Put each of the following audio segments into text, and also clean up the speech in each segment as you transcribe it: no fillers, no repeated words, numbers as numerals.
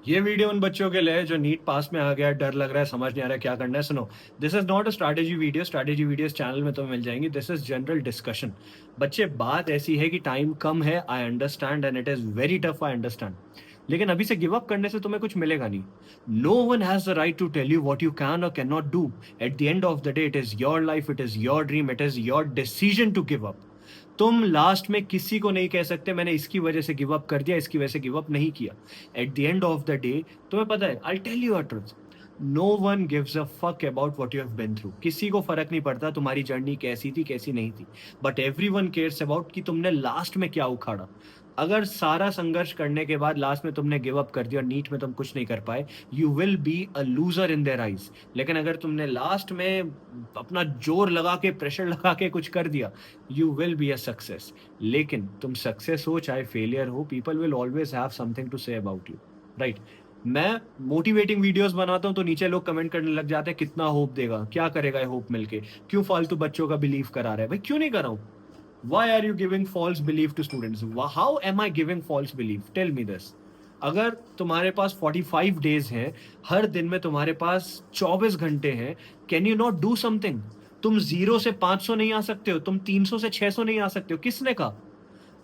ये वीडियो उन बच्चों के लिए है जो नीट पास में आ गया, डर लग रहा है, समझ नहीं आ रहा है क्या करना है। सुनो, this is not a strategy videos channel में तुम्हें मिल जाएंगी। This is general discussion. बच्चे, बात ऐसी है कि टाइम कम है, I understand and it is very tough, I understand. लेकिन अभी से गिव अप करने से तुम्हें कुछ मिलेगा नहीं। No one has the right to tell you what you can और can not do. At the end of the day, it is your life, it is your dream, it is your decision to give up. तुम last में किसी को नहीं कह सकते मैंने इसकी वजह से गिव अप कर दिया, इसकी वजह से गिव अप नहीं किया। At the end of the day, तुम्हें पता है, I tell you a truth, no one gives a fuck about what you have been through. किसी को फर्क नहीं पड़ता तुम्हारी जर्नी कैसी थी कैसी नहीं थी, but every one cares about कि तुमने लास्ट में क्या उखाड़ा। अगर सारा संघर्ष करने के बाद लास्ट में तुमने गिव अप कर दिया और नीट में तुम कुछ नहीं कर पाए, you will be a loser in their eyes. लेकिन अगर तुमने लास्ट में अपना जोर लगा के, प्रेशर लगा के कुछ कर दिया, you will be a success. लेकिन तुम सक्सेस हो चाहे फेलियर हो, people will always have something to say about you, right. मैं मोटिवेटिंग वीडियोस बनाता हूं तो नीचे लोग कमेंट करने लग जाते हैं कितना होप देगा, क्या करेगा ये होप मिलके, क्यों फालतू बच्चों का बिलीव करा रहा है। भाई क्यों नहीं कर रहा हूं? Why are you giving false belief to students? How am I giving false belief? Tell me this. अगर तुम्हारे पास 45 डेज हैं, हर दिन में तुम्हारे पास 24 घंटे हैं, can you not do something? तुम 0 से 500 नहीं आ सकते हो, तुम 300 से 600 नहीं आ सकते हो, किसने कहा?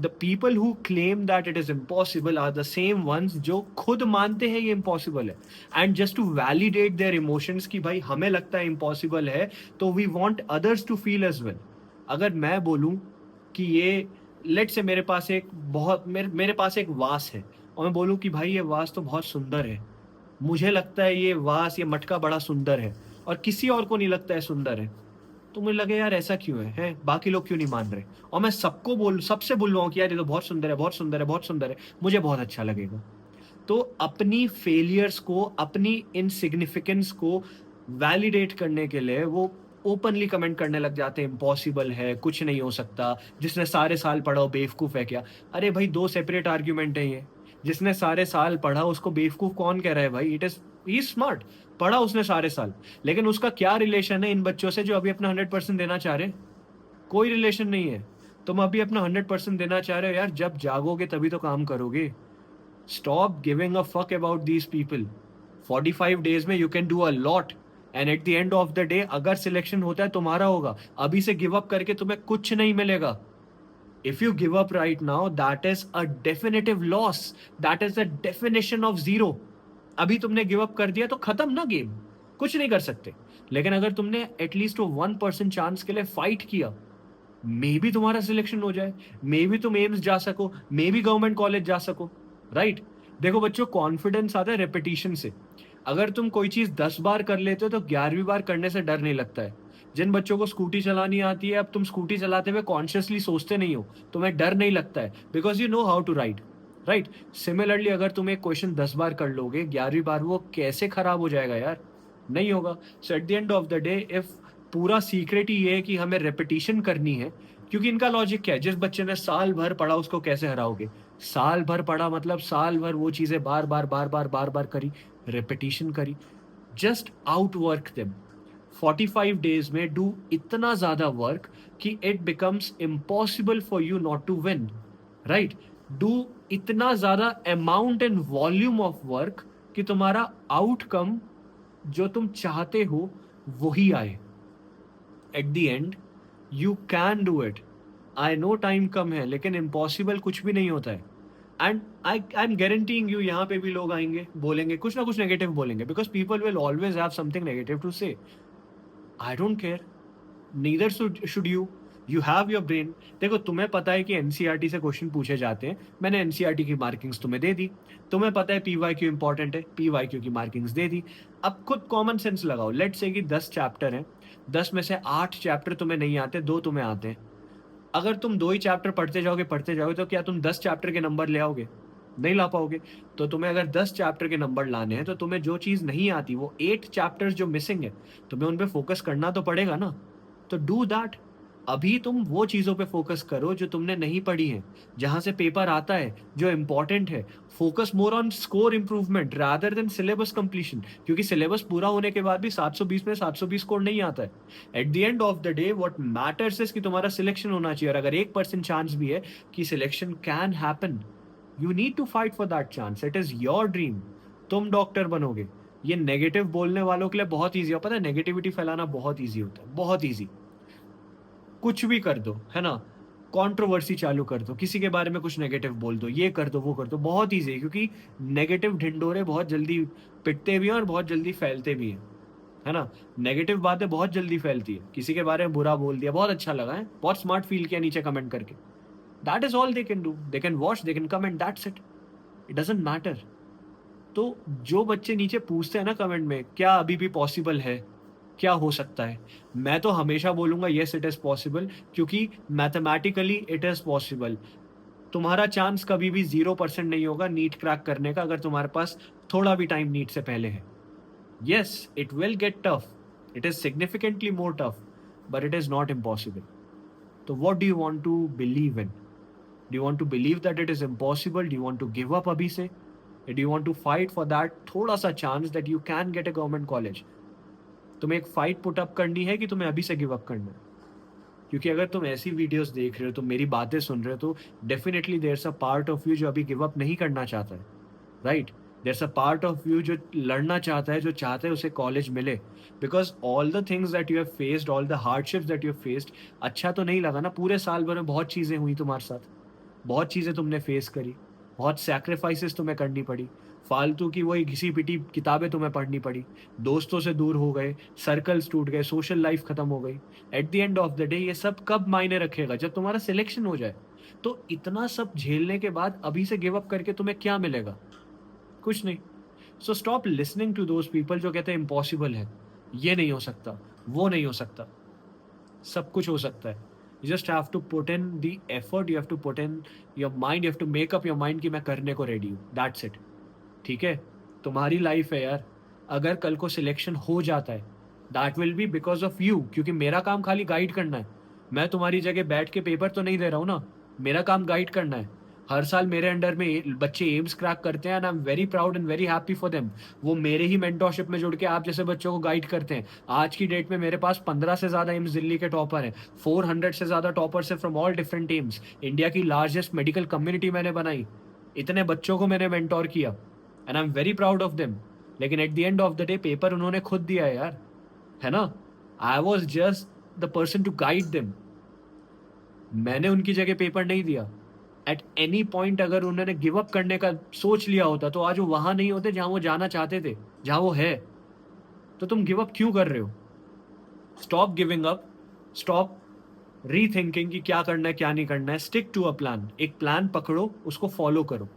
The people who claim that it is impossible are the same ones जो खुद मानते हैं ये इम्पॉसिबल है, and just to validate their emotions कि भाई हमें लगता है इम्पॉसिबल है, तो we want others to feel as well. अगर मैं बोलूं कि ये, लेट से मेरे पास एक बहुत मेरे पास एक वास है, और मैं बोलूं कि भाई ये वास तो बहुत सुंदर है, मुझे लगता है ये वास, ये मटका बड़ा सुंदर है, और किसी और को नहीं लगता है सुंदर है, तो मुझे लगे यार ऐसा क्यों है बाकी लोग क्यों नहीं मान रहे, और मैं सबसे बुलवाऊं कि यार ये तो बहुत सुंदर है, बहुत सुंदर है, बहुत सुंदर है, मुझे बहुत अच्छा लगेगा। तो अपनी फेलियर्स को, अपनी इनसिग्निफिकेंस को वैलिडेट करने के लिए वो ओपनली कमेंट करने लग जाते हैं, इम्पॉसिबल है, कुछ नहीं हो सकता, जिसने सारे साल पढ़ा हो बेवकूफ है क्या। अरे भाई, दो सेपरेट आर्ग्यूमेंट है ये। जिसने सारे साल पढ़ा उसको बेवकूफ कौन कह रहा है भाई? इट इज, ही स्मार्ट, पढ़ा उसने सारे साल। लेकिन उसका क्या रिलेशन है इन बच्चों से जो अभी अपना 100% देना चाह रहे हैं? कोई रिलेशन नहीं है। तुम अभी अपना 100% देना चाह रहे हो यार, जब जागोगे तभी तो काम करोगे। Stop giving a fuck about these people. 45 days में you can do a lot, and eight the end of the day अगर सिलेक्शन होता है तुम्हारा होगा। अभी से गिव अप करके तुम्हें कुछ नहीं मिलेगा। If you give up right now, that is a definitive loss, that is the definition of zero. अभी तुमने गिव अप कर दिया तो खत्म ना गेम, कुछ नहीं कर सकते। लेकिन अगर तुमने एटलीस्ट वो 1% चांस के लिए फाइट किया, मे बी तुम्हारा सिलेक्शन हो जाए, मे बी तुम एम्स जा सको, मे बी गवर्नमेंट कॉलेज जा सको, राइट। देखो बच्चों, कॉन्फिडेंस आता है रेपिटेशन से। अगर तुम कोई चीज 10 बार कर लेते हो तो 11वीं बार करने से डर नहीं लगता है। जिन बच्चों को स्कूटी चलानी आती है, अब तुम स्कूटी चलाते हुए कॉन्शियसली सोचते नहीं हो, तुम्हें डर नहीं लगता है, because you know how to ride, right. Similarly अगर तुम एक क्वेश्चन 10 बार कर लोगे, 11वीं बार वो कैसे खराब हो जाएगा यार? नहीं होगा। So at the end of the day, if पूरा सीक्रेट ही ये है कि हमें रेपिटेशन करनी है, क्योंकि इनका लॉजिक क्या है, जिस बच्चे ने साल भर पढ़ा उसको कैसे हराओगे? साल भर पढ़ा मतलब साल भर वो चीजें बार बार बार बार बार बार करी, रेपिटेशन करी, जस्ट आउटवर्क देम। 45 डेज में डू इतना ज्यादा वर्क कि it becomes impossible for you not to win, right. Do इतना ज्यादा amount and volume of work कि तुम्हारा आउटकम जो तुम चाहते हो वही आए। At the end you can do it. I know time कम है, लेकिन इम्पॉसिबल कुछ भी नहीं होता है। And I am guaranteeing you, यहाँ पे भी लोग आएंगे, बोलेंगे कुछ ना कुछ नेगेटिव बोलेंगे, because people will always have something negative to say. I don't care, neither should you. You have your brain. देखो, तुम्हें पता है कि एनसीईआरटी से क्वेश्चन पूछे जाते हैं, मैंने एनसीईआरटी की मार्किंग्स तुम्हें दे दी। तुम्हें पता है पीवाईक्यू इंपॉर्टेंट है, पीवाईक्यू की मार्किंग्स दे दी। अब खुद कॉमन सेंस लगाओ, लेट्स से कि 10 चैप्टर हैं, 10 में से 8 चैप्टर तुम्हें नहीं आते, 2 तुम्हें आते हैं। अगर तुम 2 ही चैप्टर पढ़ते जाओगे तो क्या तुम 10 चैप्टर के नंबर ले आओगे? नहीं ला पाओगे। तो तुम्हें अगर 10 चैप्टर के नंबर लाने हैं, तो तुम्हें जो चीज नहीं आती, वो 8 चैप्टर्स जो मिसिंग है, तुम्हें उन पे फोकस करना तो पड़ेगा ना। तो डू दैट। अभी तुम वो चीजों पे फोकस करो जो तुमने नहीं पढ़ी है, जहां से पेपर आता है, जो इंपॉर्टेंट है। Focus more on score improvement rather than syllabus completion, क्योंकि सिलेबस पूरा होने के बाद भी 720 में 720 स्कोर नहीं आता है। Eight the end of the day what matters is कि तुम्हारा सिलेक्शन होना चाहिए, और अगर 1% चांस भी है कि selection can happen, you need to fight for that chance, it is your dream. तुम डॉक्टर बनोगे। ये नेगेटिव बोलने वालों के लिए बहुत ईजी है, पता है नेगेटिविटी फैलाना बहुत ईजी होता है, बहुत ईजी। कुछ भी कर दो, है ना? कंट्रोवर्सी चालू कर दो, किसी के बारे में कुछ नेगेटिव बोल दो, ये कर दो, वो कर दो, बहुत ईजी है, क्योंकि नेगेटिव ढिंडोरे बहुत जल्दी पिटते भी हैं और बहुत जल्दी फैलते भी हैं, है ना? नेगेटिव बातें बहुत जल्दी फैलती है। किसी के बारे में बुरा बोल दिया, बहुत अच्छा लगा है, बहुत स्मार्ट फील किया नीचे कमेंट करके, that is all they can do. They can watch, they can comment, that's it. It doesn't matter. तो जो बच्चे नीचे पूछते हैं ना कमेंट में, क्या अभी भी पॉसिबल है, क्या हो सकता है, मैं तो हमेशा बोलूंगा यस इट इज पॉसिबल, क्योंकि मैथमेटिकली इट इज पॉसिबल। तुम्हारा चांस कभी भी 0% नहीं होगा नीट क्रैक करने का, अगर तुम्हारे पास थोड़ा भी टाइम नीट से पहले है। Yes it will get tough, it is significantly more tough, but it is not impossible. तो what do you want to believe in? Do you want to believe that it is impossible? Do you want to give up अभी से? Do you want to fight for that थोड़ा सा chance that you can get a government college? तुम्हें एक fight put up करनी है कि तुम्हें अभी से गिव अप करना है? क्योंकि अगर तुम ऐसी वीडियोस देख रहे हो, तुम मेरी बातें सुन रहे हो, तो definitely there's a part of you जो अभी गिव अप नहीं करना चाहता है, right? There's a part of you जो लड़ना चाहता है, जो चाहता है उसे कॉलेज मिले। Because all the things that you have faced, all the hardships that you have faced, अच्छा तो नहीं लगा ना? पूरे साल भर में बहुत चीजें हुई तुम्हारे साथ, बहुत चीजें तुमने फेस करी, बहुत सैक्रिफाइसेस तुम्हें करनी पड़ी, फालतू की वही घिसी पिटी किताबें तुम्हें पढ़नी पड़ी, दोस्तों से दूर हो गए, सर्कल्स टूट गए, सोशल लाइफ खत्म हो गई। Eight the end of the day ये सब कब मायने रखेगा? जब तुम्हारा सिलेक्शन हो जाए। तो इतना सब झेलने के बाद अभी से गिव अप करके तुम्हें क्या मिलेगा? कुछ नहीं। So stop listening to those people जो कहते हैं इम्पॉसिबल है, ये नहीं हो सकता, वो नहीं हो सकता। सब कुछ हो सकता है। You just have to put in the effort, you have to put in your mind, you have to make up your mind कि मैं करने को रेडी हूँ, दैट्स इट। ठीक है? तुम्हारी लाइफ है यार। अगर कल को सिलेक्शन हो जाता है, that will be because of you, क्योंकि मेरा काम खाली गाइड करना है। मैं तुम्हारी जगह बैठ के पेपर तो नहीं दे रहा हूँ ना, मेरा काम गाइड करना है। हर साल मेरे अंडर में बच्चे एम्स क्रैक करते हैं and I am very proud and very happy for them. वो मेरे ही मेंटोरशिप में जुड़ के आप जैसे बच्चों को गाइड करते हैं। आज की डेट में मेरे पास 15 से ज्यादा एम्स दिल्ली के टॉपर हैं, 400 से ज्यादा टॉपर्स है from all different AIIMS. India की लार्जेस्ट मेडिकल कम्युनिटी मैंने बनाई, इतने बच्चों को मैंने मेंटोर किया and I am very proud of them. लेकिन at the end of the day paper उन्होंने खुद दिया है यार, है ना? I was just the person to guide them. मैंने उनकी जगह पेपर नहीं दिया। एट एनी पॉइंट अगर उन्होंने गिव अप करने का सोच लिया होता तो आज वो वहां नहीं होते जहां वो जाना चाहते थे, जहां वो है। तो तुम गिव अप क्यों कर रहे हो? Stop giving up, stop rethinking कि क्या करना है क्या नहीं करना है। स्टिक टू अ प्लान, एक प्लान पकड़ो, उसको फॉलो करो।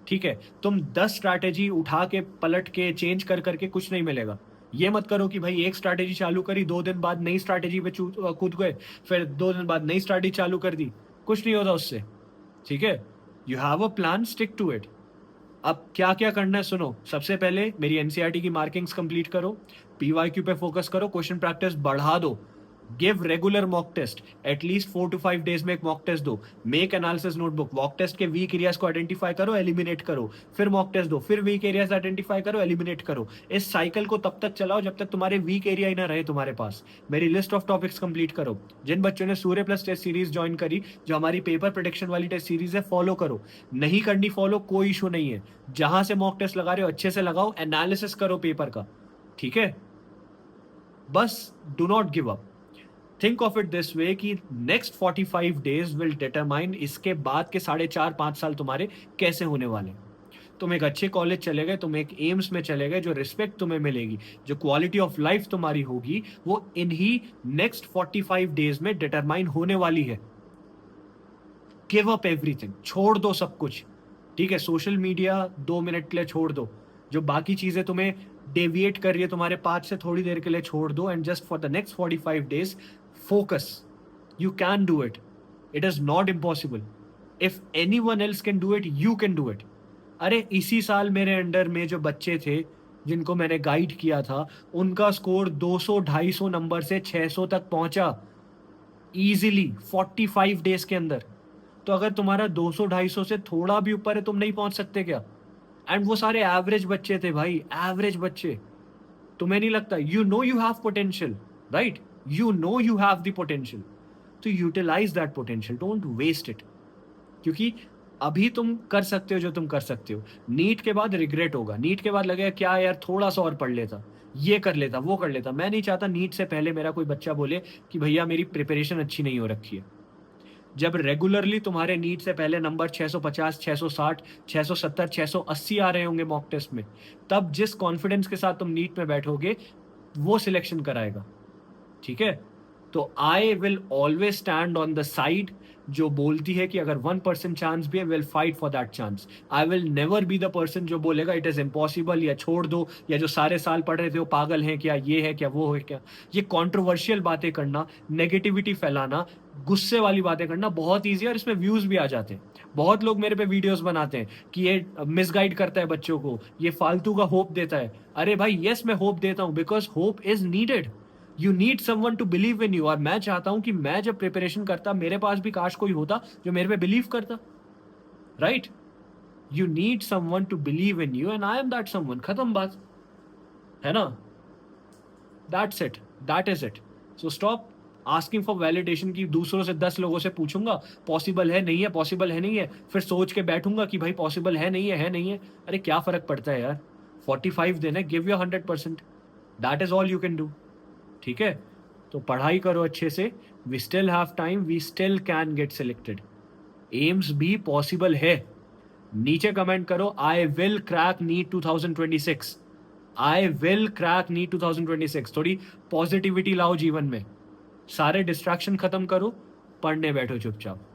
ठीक है? तुम 10 स्ट्रैटेजी उठा के पलट के चेंज कर करके कुछ नहीं मिलेगा। ये मत करो कि भाई एक स्ट्रैटेजी चालू करी, 2 दिन बाद नई स्ट्रैटेजी पे कूद गए, फिर 2 दिन बाद नई स्ट्रैटेजी चालू कर दी, कुछ नहीं होता उससे। ठीक है? You have a plan, stick to it. अब क्या क्या करना है सुनो। सबसे पहले मेरी एनसीईआरटी की मार्किंग्स कंप्लीट करो, पीवाईक्यू पे फोकस करो, क्वेश्चन प्रैक्टिस बढ़ा दो, give regular mock test, at least 4 to 5 days में एक मॉक टेस्ट दो, make analysis notebook, mock test के वीक एरियाज को आइडेंटिफाई करो, एलिमिनेट करो, फिर मॉक टेस्ट दो, फिर वीक एरियाज आइडेंटिफाई करो, एलिमिनेट करो। इस साइकिल को तब तक चलाओ जब तक तुम्हारे वीक एरिया ही ना रहे तुम्हारे पास। मेरी लिस्ट ऑफ टॉपिक्स कंप्लीट करो। जिन बच्चों ने सूर्य प्लस टेस्ट सीरीज ज्वाइन करी, जो हमारी पेपर प्रोडिक्शन वाली टेस्ट सीरीज है, फॉलो करो। नहीं करनी फॉलो, कोई इशू नहीं है। जहां से मॉक टेस्ट लगा रहे हो अच्छे से लगाओ, एनालिसिस करो पेपर का। ठीक है? बस do not give up. Think of it this way कि नेक्स्ट 45 days विल डिटरमाइन इसके बाद के 4.5-5 साल तुम्हारे कैसे होने वाले। तुम एक अच्छे कॉलेज चले गए, तुम एक एम्स में चले गए, जो रिस्पेक्ट तुम्हें मिलेगी, जो क्वालिटी ऑफ लाइफ तुम्हारी होगी, वो इन्हीं नेक्स्ट 45 days में डिटरमाइन होने वाली है। गिव अप एवरीथिंग, छोड़ दो सब कुछ। ठीक है? सोशल मीडिया 2 मिनट के लिए छोड़ दो, जो बाकी चीजें तुम्हें डेविएट कर रही है तुम्हारे पाथ से, थोड़ी देर के लिए छोड़ दो, and just for the next 45 days focus. You can do it, it is not impossible. If any one else can do it, you can do it. अरे इसी साल मेरे अंडर में जो बच्चे थे जिनको मैंने गाइड किया था, उनका स्कोर 200-250 नंबर से 600 तक पहुंचा, इजीली 45 days के अंदर। तो अगर तुम्हारा 200-250 से थोड़ा भी ऊपर है, तुम नहीं पहुंच सकते क्या? एंड वो सारे एवरेज बच्चे थे भाई, एवरेज बच्चे। तुम्हें नहीं लगता? You know you have potential, right? You know you have the potential, तो utilise that potential, don't waste it. क्योंकि अभी तुम कर सकते हो जो तुम कर सकते हो। नीट के बाद रिग्रेट होगा, नीट के बाद लगेगा क्या यार थोड़ा सा और पढ़ लेता, ये कर लेता, वो कर लेता। मैं नहीं चाहता नीट से पहले मेरा कोई बच्चा बोले कि भैया मेरी प्रिपरेशन अच्छी नहीं हो रखी है। जब रेगुलरली तुम्हारे नीट से पहले नंबर 650, 660, 670, 680 आ रहे होंगे मॉक टेस्ट में, तब जिस कॉन्फिडेंस के साथ तुम नीट में बैठोगे, वो सिलेक्शन कराएगा। ठीक है? तो I will always stand on the side जो बोलती है कि अगर 1% चांस भी है, will fight for that chance. I will never be the person जो बोलेगा इट इज इम्पॉसिबल, या छोड़ दो, या जो सारे साल पढ़ रहे थे वो पागल हैं क्या, ये है क्या, वो है क्या। ये कॉन्ट्रोवर्शियल बातें करना, नेगेटिविटी फैलाना, गुस्से वाली बातें करना बहुत ईजी है, और इसमें व्यूज भी आ जाते हैं। बहुत लोग मेरे पे वीडियोस बनाते हैं कि ये मिसगाइड करता है बच्चों को, ये फालतू का होप देता है। अरे भाई यस, मैं होप देता हूं, because hope is needed. You need someone to believe in you. और मैं चाहता हूं कि मैं जब प्रिपरेशन करता, मेरे पास भी काश कोई होता जो मेरे पे बिलीव करता। Right? You need someone to believe in you, and I am that someone. खत्म बात, है ना? That's it, that is it. So stop asking for validation की दूसरों से 10 लोगों से पूछूंगा पॉसिबल है नहीं है, पॉसिबल है नहीं है, फिर सोच के बैठूंगा कि भाई पॉसिबल है नहीं है, है नहीं है। अरे क्या फर्क पड़ता है यार? 45 दिन है, give your 100%। That is all you can do. ठीक है? तो पढ़ाई करो अच्छे से। We still have time, we still can get selected. AIIMS भी पॉसिबल है। नीचे कमेंट करो, I will crack NEET 2026। I will crack NEET 2026। थोड़ी पॉजिटिविटी लाओ जीवन में, सारे डिस्ट्रैक्शन खत्म करो, पढ़ने बैठो चुपचाप।